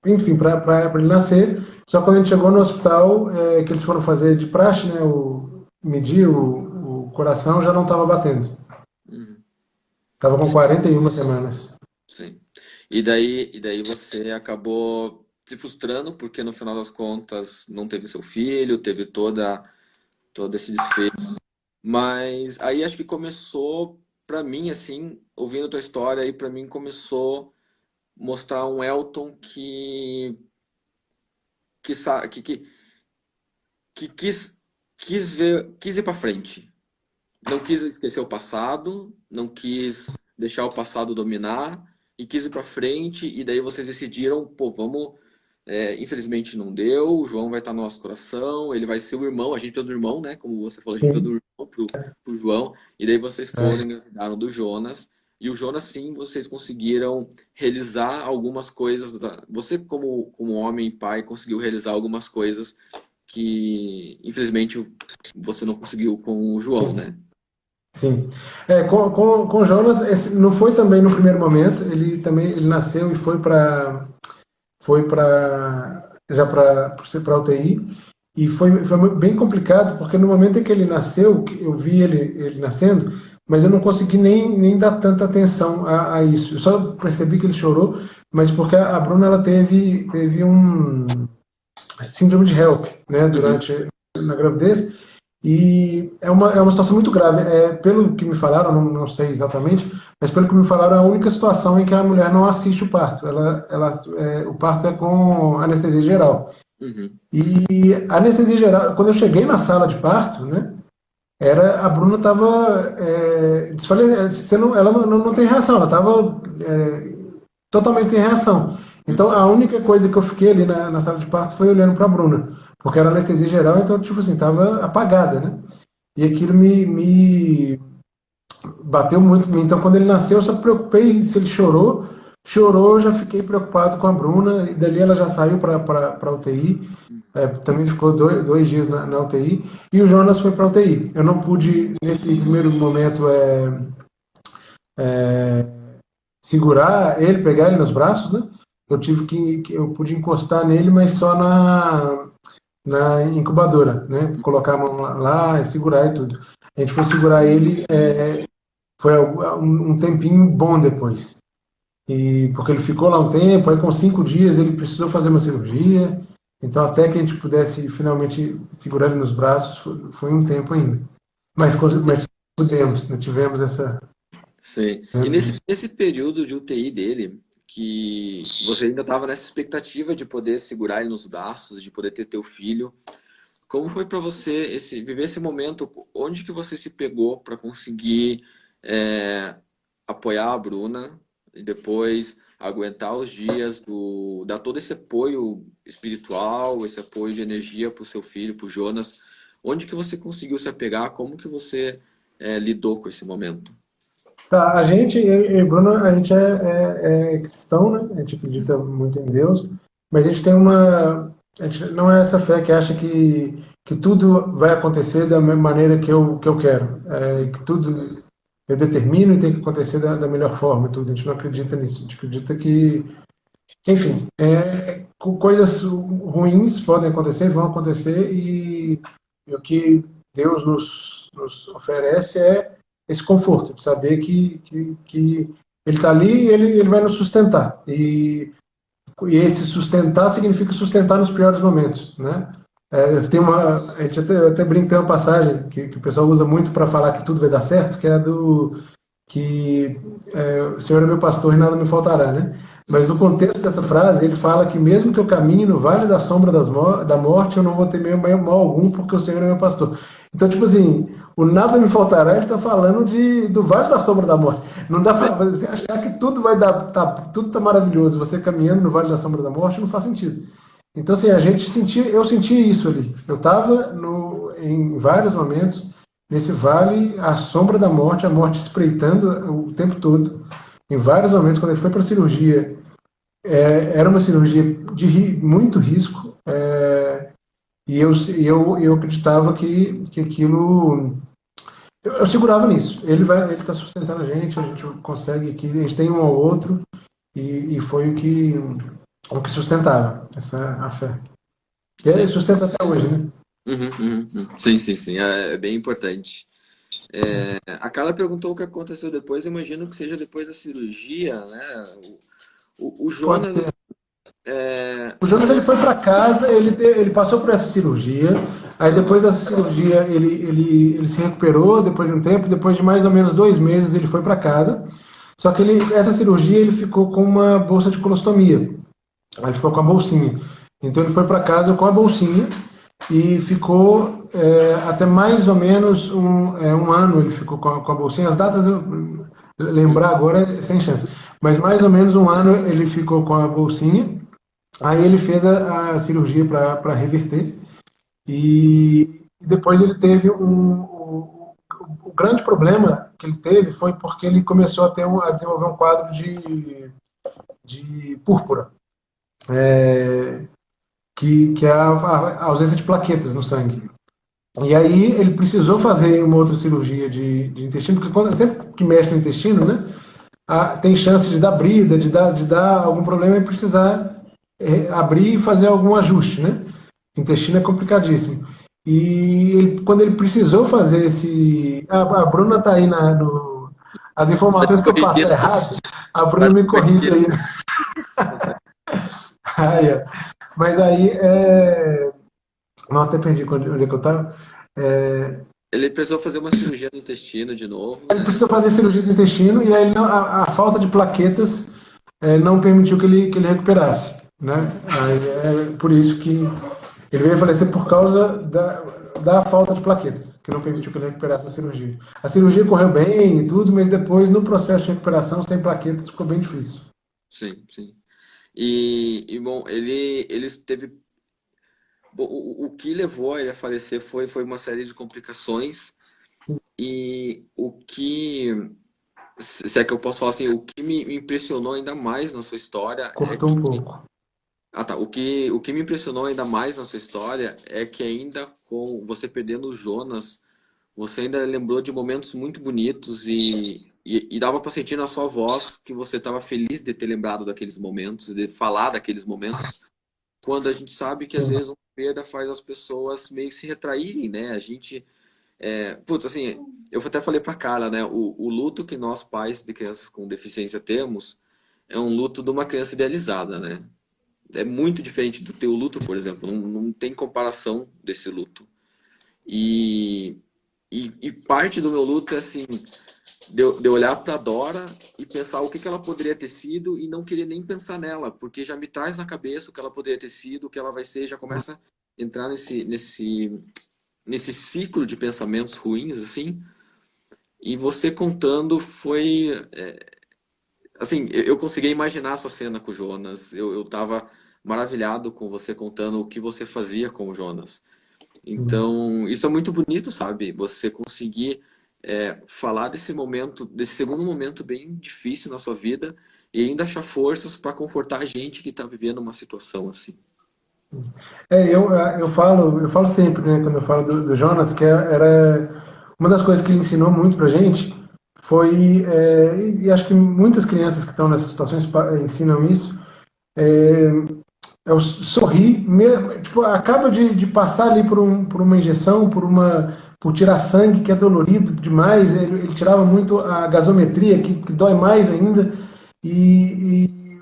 enfim, para ele nascer. Só quando a gente chegou no hospital, que eles foram fazer de praxe, né, medir o coração, já não estava batendo. Uhum, Estava com 41 semanas. sim. E daí você acabou se frustrando porque no final das contas não teve seu filho, teve todo esse desfecho. Mas aí acho que começou, pra mim, assim, ouvindo a tua história, aí pra mim começou. mostrar um Elton que, sa- que quis ir para frente. Não quis esquecer o passado, não quis deixar o passado dominar e quis ir para frente. E daí vocês decidiram, pô, vamos. Infelizmente não deu. O João vai estar no nosso coração. Ele vai ser o irmão. A gente precisa do irmão, né? Como você falou, a gente precisa Sim. do irmão pro João. E daí vocês foram É, e engravidaram do Jonas. E o Jonas, sim, vocês conseguiram realizar algumas coisas. Você, como homem e pai, conseguiu realizar algumas coisas que, infelizmente, você não conseguiu com o João, né? sim. Com o Jonas, não foi também no primeiro momento, ele nasceu e foi para já para UTI. E foi bem complicado, porque no momento em que ele nasceu, eu vi ele nascendo, mas eu não consegui nem dar tanta atenção a isso. Eu só percebi que ele chorou, mas porque a Bruna ela teve um síndrome de HELP, né, Uhum. durante na gravidez, e é uma situação muito grave. Pelo que me falaram, não sei exatamente, mas pelo que me falaram, é a única situação em que a mulher não assiste o parto. O parto é com anestesia geral. Uhum. E a anestesia geral, quando eu cheguei na sala de parto, né, a Bruna estava ela não tem reação, ela estava totalmente sem reação. Então a única coisa que eu fiquei ali na sala de parto foi olhando para a Bruna, porque era anestesia geral, então tipo assim, estava apagada, né? E aquilo me bateu muito em mim. Então, quando ele nasceu, eu só me preocupei se ele chorou, eu já fiquei preocupado com a Bruna, e dali ela já saiu para a UTI, também ficou dois dias na UTI, e o Jonas foi para a UTI. Eu não pude, nesse primeiro momento, segurar ele, pegar ele nos braços, né? Eu pude encostar nele, mas só na incubadora, né? Colocar a mão lá e segurar e tudo. A gente foi segurar ele, foi um tempinho bom depois. Porque ele ficou lá um tempo, aí com 5 dias ele precisou fazer uma cirurgia, então até que a gente pudesse finalmente segurar ele nos braços, foi um tempo ainda. Mas pudemos, né? Tivemos Sim. E nesse período de UTI dele, que você ainda estava nessa expectativa de poder segurar ele nos braços, de poder ter teu filho, como foi para você viver esse momento? Onde que você se pegou para conseguir é, apoiar a Bruna e depois aguentar os dias dar todo esse apoio espiritual, esse apoio de energia para o seu filho, para o Jonas? Onde que você conseguiu se apegar? Como que você lidou com esse momento? Tá, eu e Bruno, a gente é cristão, né? A gente acredita muito em Deus, mas a gente tem a gente não é essa fé que acha que tudo vai acontecer da mesma maneira que eu quero, que tudo eu determino e tem que acontecer da melhor forma e tudo. A gente não acredita nisso. A gente acredita que, enfim, coisas ruins podem acontecer, vão acontecer, e o que Deus nos oferece é esse conforto de saber que Ele está ali e ele vai nos sustentar. E esse sustentar significa sustentar nos piores momentos, né? A gente até brinca, tem uma passagem que o pessoal usa muito para falar que tudo vai dar certo, que é que o Senhor é meu pastor e nada me faltará, né? Mas no contexto dessa frase, ele fala que mesmo que eu caminhe no vale da sombra da morte, eu não vou ter mal algum, porque o Senhor é meu pastor. Então, tipo assim, o nada me faltará, ele está falando do vale da sombra da morte. Não dá para você achar que tudo vai dar, tudo tá maravilhoso, você caminhando no vale da sombra da morte, não faz sentido. Então, assim, eu senti isso ali. Eu estava em vários momentos nesse vale, à sombra da morte, a morte espreitando o tempo todo. Em vários momentos, quando ele foi para a cirurgia, era uma cirurgia de muito risco, e eu acreditava que aquilo. Eu segurava nisso. Ele está sustentando a gente consegue aqui, a gente tem um ao outro, e foi o que sustentava a fé. E ele Sim. sustenta até hoje, né? Uhum, uhum, uhum. Sim, sim, sim. É bem importante. A Carla perguntou o que aconteceu depois. Eu imagino que seja depois da cirurgia, né? O Pode Jonas, ser. O Jonas ele foi para casa, ele passou por essa cirurgia, aí aham, depois dessa cirurgia ele se recuperou depois de um tempo, depois de mais ou menos 2 meses ele foi para casa, Só que essa cirurgia ele ficou com uma bolsa de colostomia. Ele ficou com a bolsinha. Então ele foi para casa com a bolsinha e ficou até mais ou menos um ano ele ficou com a bolsinha. As datas eu lembrar agora é sem chance. Mas mais ou menos um ano ele ficou com a bolsinha. Aí ele fez a cirurgia para reverter. E depois ele teve o grande problema que ele teve foi porque ele começou a desenvolver um quadro de púrpura, que é a ausência de plaquetas no sangue. E aí ele precisou fazer uma outra cirurgia de intestino, porque sempre que mexe no intestino, né, tem chance de dar brida, de dar algum problema e precisar abrir e fazer algum ajuste, né? O intestino é complicadíssimo. E quando ele precisou fazer esse... A Bruna está aí as informações que eu passo errado, a Bruna me corrige aí. Mas aí... Não, até perdi onde é que eu estava. Ele precisou fazer uma cirurgia no intestino de novo, Ele né? precisou fazer cirurgia do intestino e aí a falta de plaquetas não permitiu que ele recuperasse, né? Aí, por isso que ele veio a falecer por causa da falta de plaquetas, que não permitiu que ele recuperasse a cirurgia. A cirurgia correu bem e tudo, mas depois, no processo de recuperação, sem plaquetas, ficou bem difícil. Sim, sim. Bom, ele teve. Bom, o que levou ele a falecer foi uma série de complicações. E o que. Se é que eu posso falar assim, o que me impressionou ainda mais na sua história é Cortou que. um pouco. Ah, tá. O que me impressionou ainda mais na sua história é que ainda com você perdendo o Jonas, você ainda lembrou de momentos muito bonitos e dava para sentir na sua voz que você estava feliz de ter lembrado daqueles momentos, de falar daqueles momentos, quando a gente sabe que às Sim. vezes uma perda faz as pessoas meio que se retraírem, né? A gente, putz, assim, eu até falei para Carla, né? O luto que nós pais de crianças com deficiência temos é um luto de uma criança idealizada, né? É muito diferente do teu luto, por exemplo. Não tem comparação desse luto. E, e parte do meu luto é assim, de eu olhar para Dora e pensar o que que ela poderia ter sido e não querer nem pensar nela, porque já me traz na cabeça o que ela poderia ter sido, o que ela vai ser, já começa a entrar nesse ciclo de pensamentos ruins, assim. E você contando foi, assim, eu consegui imaginar a sua cena com o Jonas. Eu tava maravilhado com você contando o que você fazia com o Jonas. Então, isso é muito bonito, sabe? Você conseguir falar desse momento, desse segundo momento bem difícil na sua vida e ainda achar forças para confortar a gente que está vivendo uma situação assim. Eu falo sempre, né, quando eu falo do Jonas, que era uma das coisas que ele ensinou muito pra gente foi, e acho que muitas crianças que estão nessas situações ensinam isso, é o sorrir, tipo, acaba de passar ali por uma injeção, por tirar sangue, que é dolorido demais, ele tirava muito a gasometria, que dói mais ainda, e,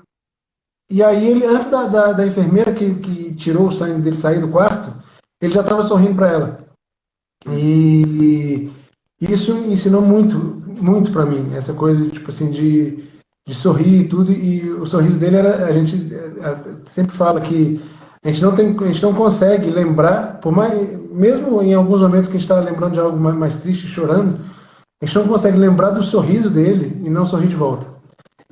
e aí ele, antes da enfermeira que tirou o sangue dele sair do quarto, ele já estava sorrindo para ela. E isso ensinou muito, muito para mim, essa coisa tipo assim de sorrir e tudo. E o sorriso dele era, a gente sempre fala que a gente não consegue lembrar, por mais, mesmo em alguns momentos que a gente está lembrando de algo mais triste, chorando, a gente não consegue lembrar do sorriso dele e não sorrir de volta.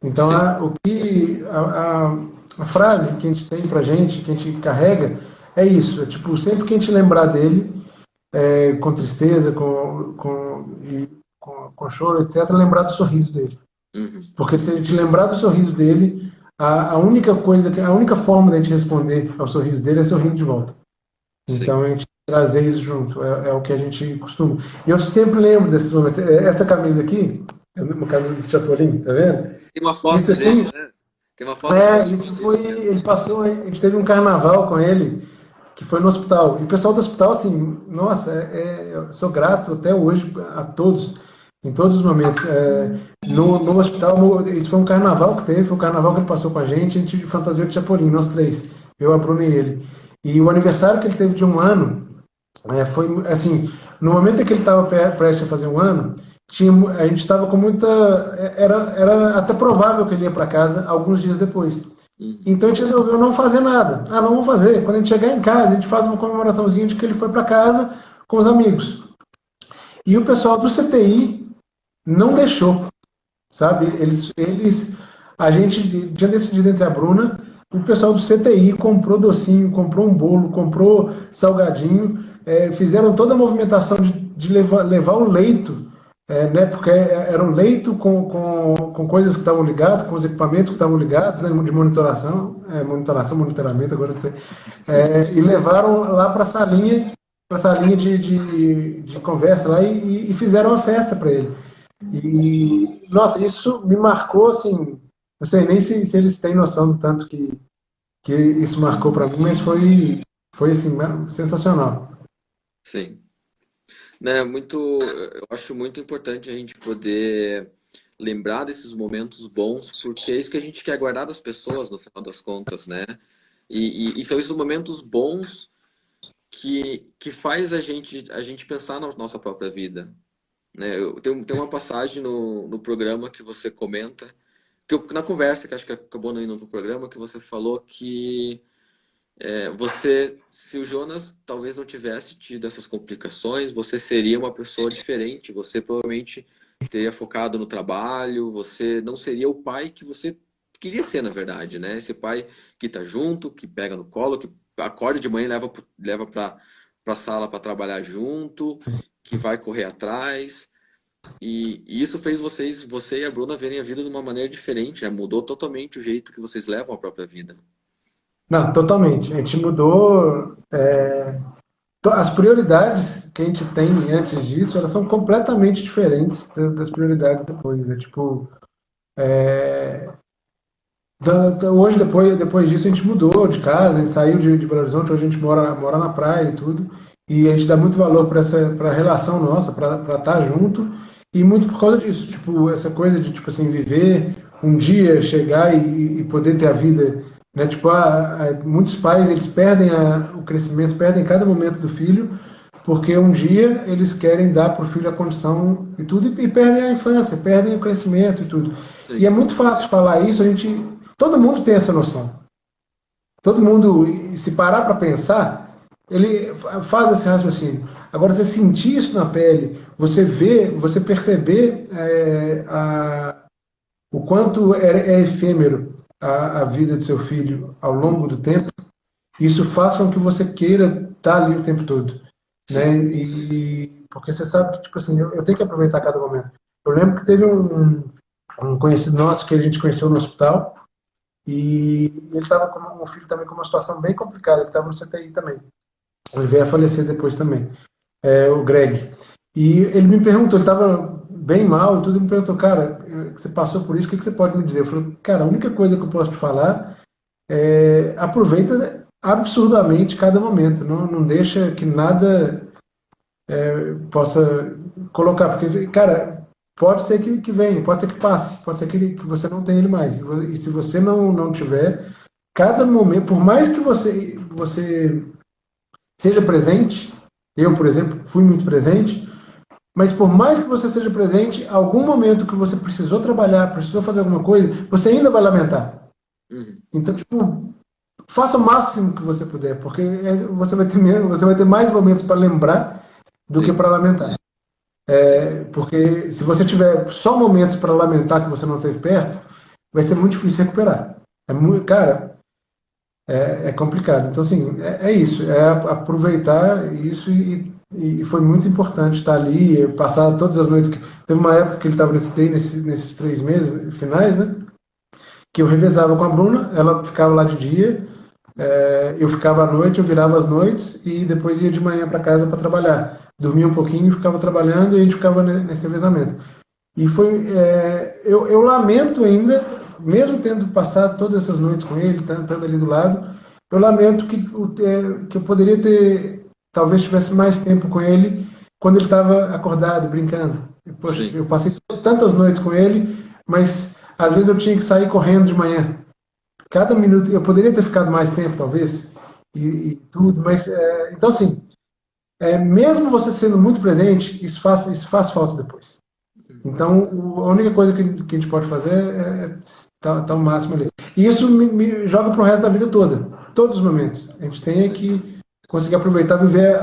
Então, Sim, a frase que a gente tem pra gente, que a gente carrega, é isso. É tipo, sempre que a gente lembrar dele, com tristeza, com choro, etc., lembrar do sorriso dele. uhum, Porque se a gente lembrar do sorriso dele, a única coisa, a única forma de a gente responder ao sorriso dele é sorrindo de volta. sim. Então, a gente trazer isso junto, é o que a gente costuma. E eu sempre lembro desses momentos. Essa camisa aqui, é uma camisa do Chapolin, tá vendo? Tem uma Isso foto dele, aqui, né? Tem uma foto com você isso nesse foi, mesmo. ele passou, a gente teve um carnaval com ele, que foi no hospital. E o pessoal do hospital, assim, nossa, eu sou grato até hoje a todos, em todos os momentos. No hospital, isso foi um carnaval que teve, foi um carnaval que ele passou com a gente fantasiou de Chapolin, nós três, eu, a Bruna e ele. E o aniversário que ele teve de um ano, Foi assim, no momento em que ele estava prestes a fazer um ano, a gente estava com muita. Era até provável que ele ia para casa alguns dias depois. Uhum. Então a gente resolveu não fazer nada. Ah, não vamos fazer. Quando a gente chegar em casa, a gente faz uma comemoraçãozinha de que ele foi para casa com os amigos. E o pessoal do CTI não deixou, sabe? A gente tinha decidido entre a Bruna, o pessoal do CTI comprou docinho, comprou um bolo, comprou salgadinho, fizeram toda a movimentação de levar o leito, né? Porque era um leito com coisas que estavam ligadas, com os equipamentos que estavam ligados, né? De monitoramento, agora não sei. E levaram lá para a salinha de conversa lá e fizeram uma festa para ele. E, nossa, isso me marcou, assim, não sei nem se eles têm noção do tanto que isso marcou para mim, mas foi assim, sensacional. Sim. Né, eu acho muito importante a gente poder lembrar desses momentos bons, porque é isso que a gente quer guardar das pessoas no final das contas, né? E são esses momentos bons que faz a gente pensar na nossa própria vida, né? Tem uma passagem no programa que você comenta, na conversa, que acho que acabou não indo pro programa, que você falou que se o Jonas talvez não tivesse tido essas complicações, você seria uma pessoa diferente. Você provavelmente teria focado no trabalho, você não seria o pai que você queria ser, na verdade, né? Esse pai que tá junto, que pega no colo, que acorda de manhã e leva para a sala para trabalhar junto, que vai correr atrás. E isso fez você e a Bruna verem a vida de uma maneira diferente, né? Mudou totalmente o jeito que vocês levam a própria vida. Não, totalmente. A gente mudou. As prioridades que a gente tem antes disso, elas são completamente diferentes das prioridades depois. Né? Tipo, hoje, depois disso, a gente mudou de casa, a gente saiu de Belo Horizonte, hoje a gente mora na praia e tudo. E a gente dá muito valor para a relação nossa, para estar junto. E muito por causa disso. Tipo, essa coisa de, tipo assim, viver um dia, chegar e poder ter a vida. Né? Tipo, muitos pais, eles perdem o crescimento, perdem cada momento do filho, porque um dia eles querem dar para o filho a condição e tudo, e perdem a infância, perdem o crescimento e tudo. E é Sim, muito fácil falar isso, todo mundo tem essa noção. Todo mundo, se parar para pensar, ele faz esse raciocínio. Agora, você sentir isso na pele, você ver, você perceber o quanto é efêmero a vida do seu filho ao longo do tempo, isso faz com que você queira estar ali o tempo todo. Né? sim. Porque você sabe que, tipo assim, eu tenho que aproveitar cada momento. Eu lembro que teve um conhecido nosso que a gente conheceu no hospital, e ele estava com um filho também com uma situação bem complicada, ele estava no CTI também. Ele veio a falecer depois também, o Greg. E ele me perguntou, ele estava bem mal e tudo, ele me perguntou, cara, você passou por isso, o que você pode me dizer? Eu falei, cara, a única coisa que eu posso te falar é aproveita absurdamente cada momento, não deixa que nada possa colocar, porque, cara, pode ser que venha, pode ser que passe, pode ser que você não tenha ele mais. E se você não tiver, cada momento, por mais que você seja presente, eu, por exemplo, fui muito presente, mas por mais que você seja presente, algum momento que você precisou trabalhar, precisou fazer alguma coisa, você ainda vai lamentar. Uhum. Então, tipo, faça o máximo que você puder, porque você vai ter mais momentos para lembrar do que Sim, para lamentar. sim. Porque se você tiver só momentos para lamentar que você não esteve perto, vai ser muito difícil recuperar. Cara, é complicado. Então, assim, é isso. É aproveitar isso e foi muito importante estar ali, passar todas as noites. Teve uma época que ele estava nesse TI, nesses 3 meses finais, né? Que eu revezava com a Bruna, ela ficava lá de dia, eu ficava à noite, eu virava as noites e depois ia de manhã para casa para trabalhar. Dormia um pouquinho, ficava trabalhando e a gente ficava nesse revezamento. E eu lamento ainda, mesmo tendo passado todas essas noites com ele, estando ali do lado, eu lamento que eu poderia ter, talvez tivesse mais tempo com ele quando ele estava acordado, brincando. Poxa, Sim. eu passei tantas noites com ele, mas às vezes eu tinha que sair correndo de manhã. Cada minuto, eu poderia ter ficado mais tempo, talvez, e tudo, mas, então assim, mesmo você sendo muito presente, isso faz falta depois. Então, a única coisa que a gente pode fazer é tá o máximo ali. E isso me joga pro resto da vida toda, todos os momentos. A gente tem que conseguir aproveitar, viver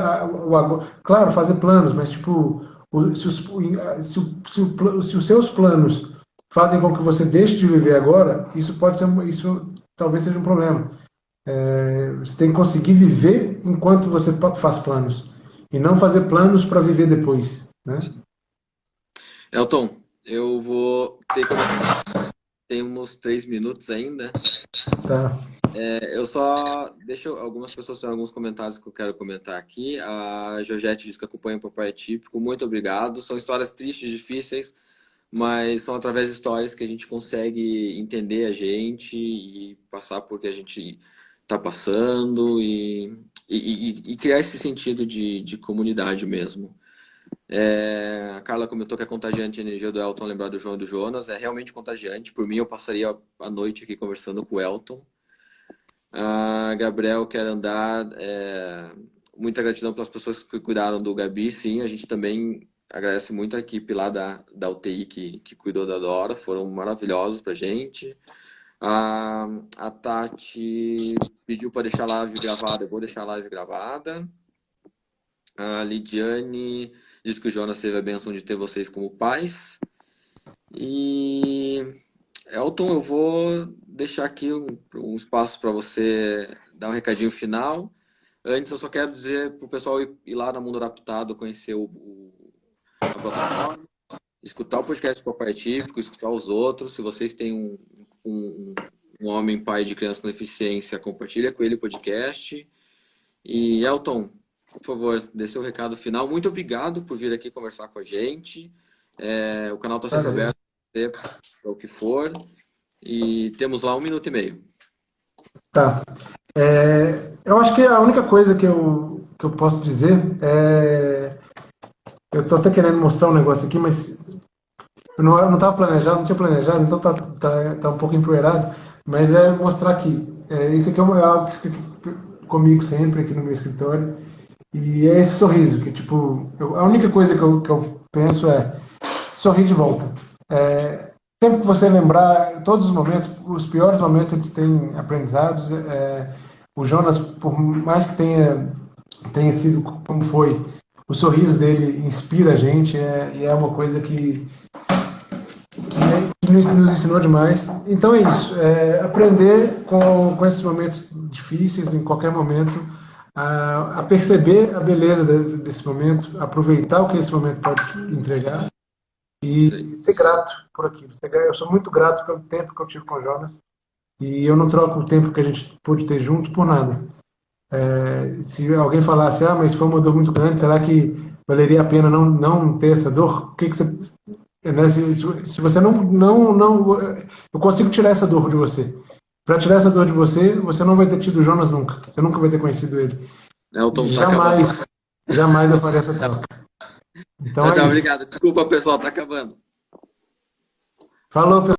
o agora. Claro, fazer planos, mas tipo, se os seus planos fazem com que você deixe de viver agora, isso talvez seja um problema. Você tem que conseguir viver enquanto você faz planos e não fazer planos para viver depois, né? Elton, eu vou ter que começar. Tem uns 3 minutos ainda. Tá. Eu só deixo algumas pessoas têm alguns comentários que eu quero comentar aqui. A Georgette diz que acompanha o Papai Típico. Muito obrigado. São histórias tristes, difíceis, mas são através de histórias que a gente consegue entender a gente e passar por que a gente está passando e criar esse sentido de comunidade mesmo. A Carla comentou que é contagiante a energia do Elton lembrar do João e do Jonas. É realmente contagiante. Por mim, eu passaria a noite aqui conversando com o Elton. A Gabriel quer andar. Muita gratidão pelas pessoas que cuidaram do Gabi. Sim, a gente também agradece muito a equipe lá da UTI que cuidou da Dora. Foram maravilhosos pra gente. A Tati pediu para deixar a live gravada. Eu vou deixar a live gravada. A Lidiane diz que o Jonas teve a benção de ter vocês como pais. E Elton, eu vou deixar aqui um espaço para você dar um recadinho final. Antes, eu só quero dizer para o pessoal ir lá no Mundo Adaptado, conhecer a plataforma, escutar o podcast do Papai Típico, escutar os outros. Se vocês têm um homem, pai de criança com deficiência, compartilha com ele o podcast. E Elton, por favor, dê seu recado final. Muito obrigado por vir aqui conversar com a gente. O canal está sempre aberto para o que for. E temos lá 1 minuto e meio. Tá. Eu acho que a única coisa que eu posso dizer é... Eu estou até querendo mostrar um negócio aqui, mas eu não estava planejado, não tinha planejado, então tá um pouco empoeirado, mas é mostrar aqui. Isso aqui é algo que fica comigo sempre aqui no meu escritório. E é esse sorriso, que tipo, a única coisa que eu penso é sorrir de volta. Sempre que você lembrar, todos os momentos, os piores momentos, eles têm aprendizados. O Jonas, por mais que tenha sido como foi, o sorriso dele inspira a gente, e é uma coisa que nos ensinou demais. Então é isso, aprender com esses momentos difíceis, em qualquer momento, a perceber a beleza desse momento, aproveitar o que esse momento pode te entregar e ser grato por aquilo. Eu sou muito grato pelo tempo que eu tive com o Jonas e eu não troco o tempo que a gente pôde ter junto por nada. Se alguém falasse, mas foi uma dor muito grande, será que valeria a pena não ter essa dor? O que você... Se você não, eu consigo tirar essa dor de você. Para tirar essa dor de você, você não vai ter tido o Jonas nunca. Você nunca vai ter conhecido ele. Elton, Jamais eu faria essa troca. Então Obrigado. Desculpa, pessoal, tá acabando. Falou, pessoal.